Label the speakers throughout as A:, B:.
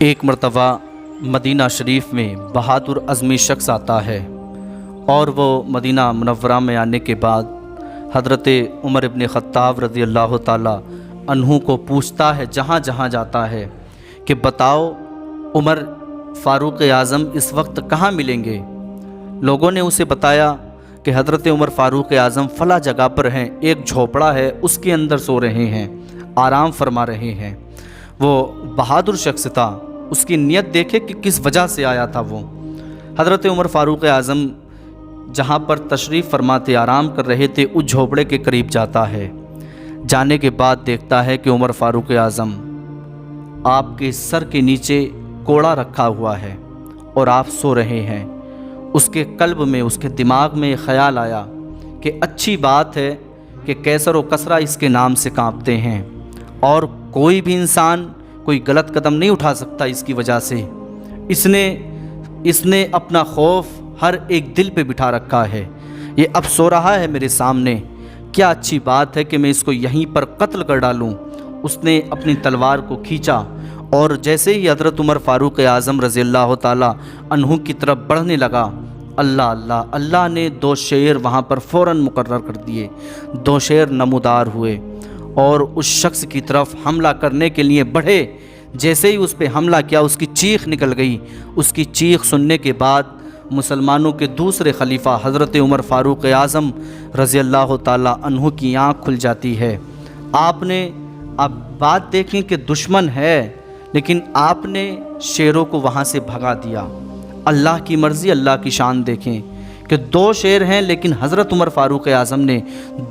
A: ایک مرتبہ مدینہ شریف میں بہادر عزمی شخص آتا ہے اور وہ مدینہ منورہ میں آنے کے بعد حضرت عمر ابن خطاب رضی اللہ تعالیٰ عنہ کو پوچھتا ہے جہاں جہاں جاتا ہے کہ بتاؤ عمر فاروق اعظم اس وقت کہاں ملیں گے۔ لوگوں نے اسے بتایا کہ حضرت عمر فاروق اعظم فلاں جگہ پر ہیں، ایک جھوپڑا ہے اس کے اندر سو رہے ہیں، آرام فرما رہے ہیں۔ وہ بہادر شخص تھا، اس کی نیت دیکھے کہ کس وجہ سے آیا تھا۔ وہ حضرت عمر فاروق اعظم جہاں پر تشریف فرماتے آرام کر رہے تھے اس جھوپڑے کے قریب جاتا ہے۔ جانے کے بعد دیکھتا ہے کہ عمر فاروق اعظم آپ کے سر کے نیچے کوڑا رکھا ہوا ہے اور آپ سو رہے ہیں۔ اس کے قلب میں، اس کے دماغ میں خیال آیا کہ اچھی بات ہے کہ کیسر و کسرا اس کے نام سے کانپتے ہیں اور کوئی بھی انسان کوئی غلط قدم نہیں اٹھا سکتا اس کی وجہ سے۔ اس نے اپنا خوف ہر ایک دل پہ بٹھا رکھا ہے، یہ اب سو رہا ہے میرے سامنے، کیا اچھی بات ہے کہ میں اس کو یہیں پر قتل کر ڈالوں۔ اس نے اپنی تلوار کو کھینچا اور جیسے ہی حضرت عمر فاروق اعظم رضی اللہ تعالیٰ عنہ کی طرف بڑھنے لگا، اللہ نے 2 شیر وہاں پر فوراً مقرر کر دیے۔ 2 شیر نمودار ہوئے اور اس شخص کی طرف حملہ کرنے کے لیے بڑھے۔ جیسے ہی اس پہ حملہ کیا اس کی چیخ نکل گئی۔ اس کی چیخ سننے کے بعد مسلمانوں کے دوسرے خلیفہ حضرت عمر فاروق اعظم رضی اللہ تعالیٰ عنہ کی آنکھ کھل جاتی ہے۔ آپ نے اب بات دیکھیں کہ دشمن ہے لیکن آپ نے شیروں کو وہاں سے بھگا دیا۔ اللہ کی مرضی، اللہ کی شان دیکھیں کہ 2 شیر ہیں لیکن حضرت عمر فاروق اعظم نے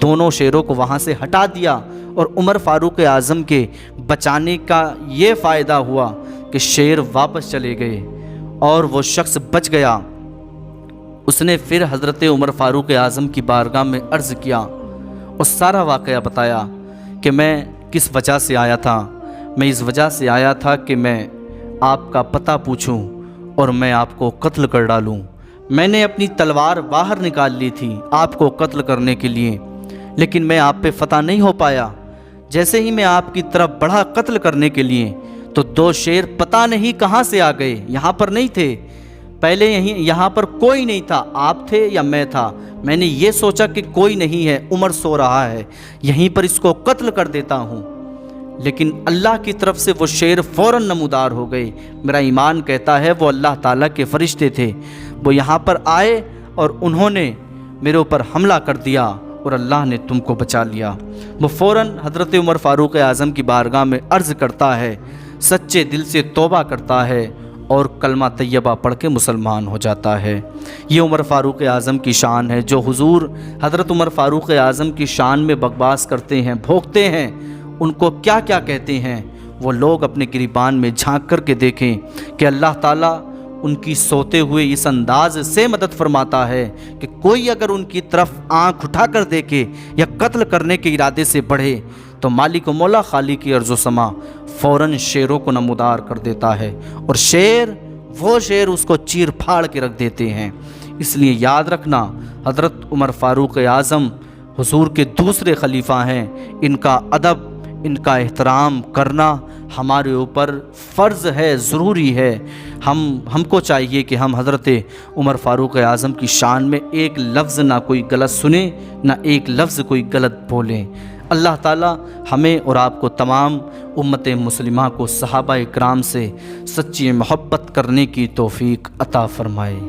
A: دونوں شیروں کو وہاں سے ہٹا دیا اور عمر فاروق اعظم کے بچانے کا یہ فائدہ ہوا کہ شیر واپس چلے گئے اور وہ شخص بچ گیا۔ اس نے پھر حضرت عمر فاروق اعظم کی بارگاہ میں عرض کیا اور سارا واقعہ بتایا کہ میں کس وجہ سے آیا تھا۔ میں اس وجہ سے آیا تھا کہ میں آپ کا پتہ پوچھوں اور میں آپ کو قتل کر ڈالوں۔ میں نے اپنی تلوار باہر نکال لی تھی آپ کو قتل کرنے کے لیے، لیکن میں آپ پہ فتح نہیں ہو پایا۔ جیسے ہی میں آپ کی طرف بڑھا قتل کرنے کے لیے تو 2 شیر پتہ نہیں کہاں سے آ گئے، یہاں پر نہیں تھے۔ پہلے یہاں پر کوئی نہیں تھا، آپ تھے یا میں تھا۔ میں نے یہ سوچا کہ کوئی نہیں ہے، عمر سو رہا ہے، یہیں پر اس کو قتل کر دیتا ہوں، لیکن اللہ کی طرف سے وہ شیر فوراً نمودار ہو گئے۔ میرا ایمان کہتا ہے وہ اللہ تعالیٰ کے فرشتے تھے۔ وہ یہاں پر آئے اور انہوں نے میرے اوپر حملہ کر دیا اور اللہ نے تم کو بچا لیا۔ وہ فوراً حضرت عمر فاروق اعظم کی بارگاہ میں عرض کرتا ہے، سچے دل سے توبہ کرتا ہے اور کلمہ طیبہ پڑھ کے مسلمان ہو جاتا ہے۔ یہ عمر فاروق اعظم کی شان ہے۔ جو حضور حضرت عمر فاروق اعظم کی شان میں بکواس کرتے ہیں، بھونکتے ہیں، ان کو کیا کیا کہتے ہیں، وہ لوگ اپنے گریبان میں جھانک کر کے دیکھیں کہ اللہ تعالیٰ ان کی سوتے ہوئے اس انداز سے مدد فرماتا ہے کہ کوئی اگر ان کی طرف آنکھ اٹھا کر دیکھے یا قتل کرنے کے ارادے سے بڑھے تو مالک و مولا خالق ارض و سما فوراً شیروں کو نمودار کر دیتا ہے اور وہ شیر اس کو چیر پھاڑ کے رکھ دیتے ہیں۔ اس لیے یاد رکھنا، حضرت عمر فاروق اعظم حضور کے دوسرے خلیفہ ہیں، ان کا ادب، ان کا احترام کرنا ہمارے اوپر فرض ہے، ضروری ہے۔ ہم کو چاہیے کہ ہم حضرت عمر فاروق اعظم کی شان میں ایک لفظ نہ کوئی غلط سنیں، نہ ایک لفظ کوئی غلط بولیں۔ اللہ تعالیٰ ہمیں اور آپ کو تمام امت مسلمہ کو صحابہ اکرام سے سچی محبت کرنے کی توفیق عطا فرمائے۔